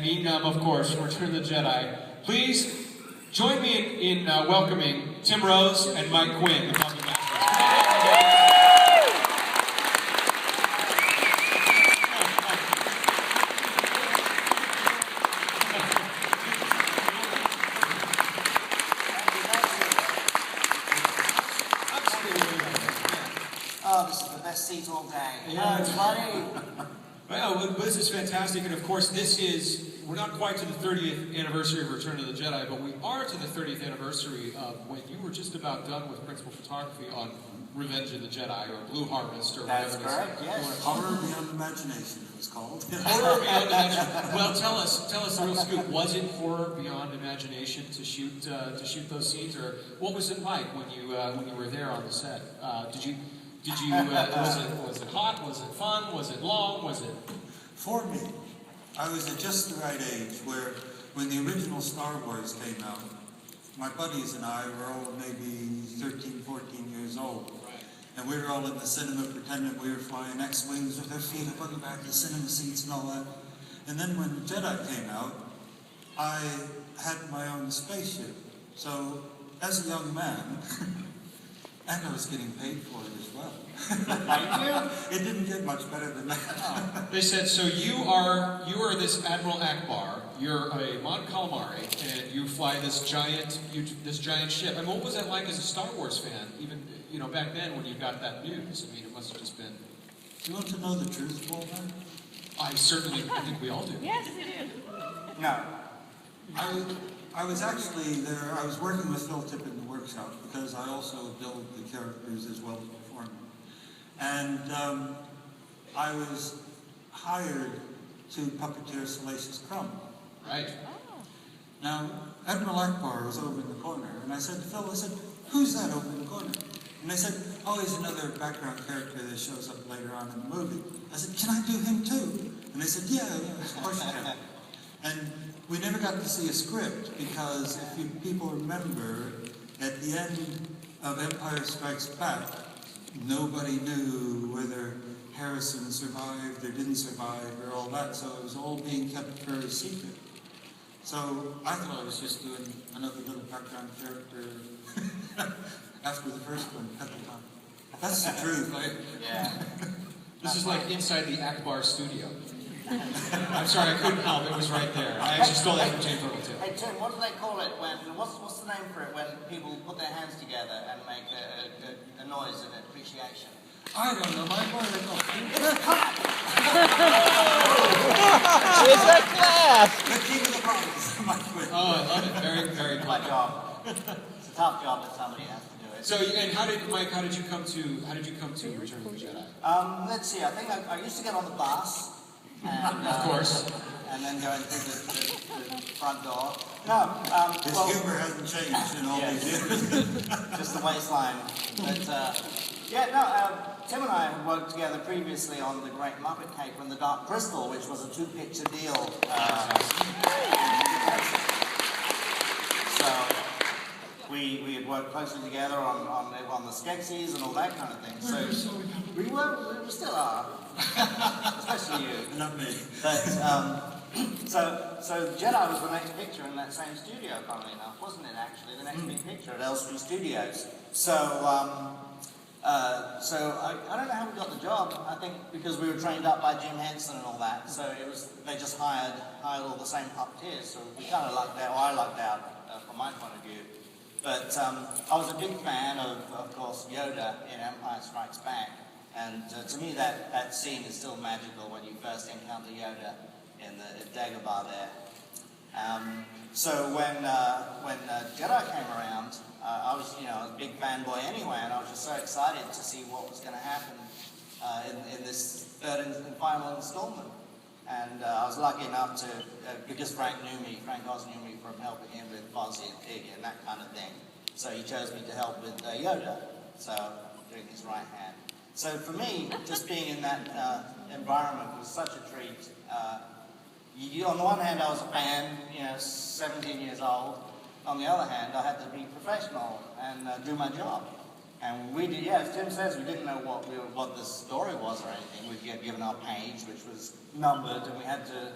mean, of course, Return of the Jedi. Please join me in welcoming Tim Rose and Mike Quinn, the Puppet Masters. Oh, this is the best seat all day. Yeah, it's funny. Well, this is fantastic, and of course we're not quite to the 30th anniversary of Return of the Jedi, but we are to the 30th anniversary of when you were just about done with principal photography on Revenge of the Jedi, or Blue Harvest, or whatever. That's correct, yes. Horror Beyond Imagination, it was called. Horror Beyond Imagination. Well, tell us the real scoop. Was it horror beyond imagination to shoot those scenes, or what was it like when you were there on the set? Was it hot? Was it fun? Was it long? Was it? For me, I was at just the right age where, when the original Star Wars came out, my buddies and I were all maybe 13, 14 years old. Right. And we were all in the cinema pretending we were flying X-Wings with our feet up on the back of the cinema seats and all that. And then when Jedi came out, I had my own spaceship. So, as a young man, and I was getting paid for it as well. Thank you. It didn't get much better than that. They said, so you are this Admiral Akbar. You're a Mon Calamari, and you fly this giant ship. I mean, what was that like as a Star Wars fan? Even back then when you got that news. I mean, it must have just been. Do you want to know the truth, Walter? I think we all do. Yes, you do. No. I was actually there. I was working with Phil Tippett in the workshop because I also build the characters as well as perform them. And I was hired to puppeteer Salacious Crumb. Right. Now, Admiral Akbar was over in the corner, and I said to Phil, who's that over in the corner? And they said, oh, he's another background character that shows up later on in the movie. I said, can I do him too? And they said, yeah, of course you can. And we never got to see a script because if you people remember, at the end of Empire Strikes Back, nobody knew whether Harrison survived or didn't survive or all that, so it was all being kept very secret. So I thought I was just doing another little background character after the first one at the time. That's the truth. Yeah. This is like inside the Akbar studio. I'm sorry, I couldn't help. It was right there. I actually stole that from James Earl too. Hey Tim, what do they call it when? What's the name for it when people put their hands together and make a noise of appreciation? I don't know, my boy, I don't. It's a class. The king of the province, my friend. Oh, I love it. Very, very My clever. job. It's a tough job, but somebody has to do it. So, and how did you come to Return of the Jedi? Let's see. I think I used to get on the bus. And, Of course. And then go through the front door. No. His humor hasn't changed in all these years. Just the waistline. But Tim and I had worked together previously on The Great Muppet Caper and The Dark Crystal, which was a 2-picture deal. So we had worked closely together on the Skeksis and all that kind of thing. So we still are, especially you. Not me. But so Jedi was the next picture in that same studio, funnily enough, wasn't it? Actually, the next big picture at Elstree Studios. So I don't know how we got the job. I think because we were trained up by Jim Henson and all that. So they just hired all the same puppeteers. So we kind of lucked out. Or I lucked out from my point of view. But I was a big fan of course, Yoda in Empire Strikes Back. And to me, that scene is still magical when you first encounter Yoda in the Dagobah there. So when Jedi came around, I was a big fanboy anyway, and I was just so excited to see what was going to happen in this third and final installment. And I was lucky enough to, because Frank Oz knew me from helping him with Fozzie and Piggy and that kind of thing. So he chose me to help with Yoda, so doing his right hand. So for me, just being in that environment was such a treat. On the one hand, I was a fan, 17 years old. On the other hand, I had to be professional and do my job. And we did, as Tim says, we didn't know what the story was or anything. We'd get given our page, which was numbered, and we had to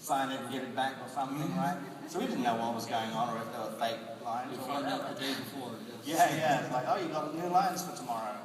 sign it and give it back or something, right? So we didn't know what was going on or if they were fake lines We or found out whatever. the day before. Yes. Yeah, it's like, oh, you got new lines for tomorrow.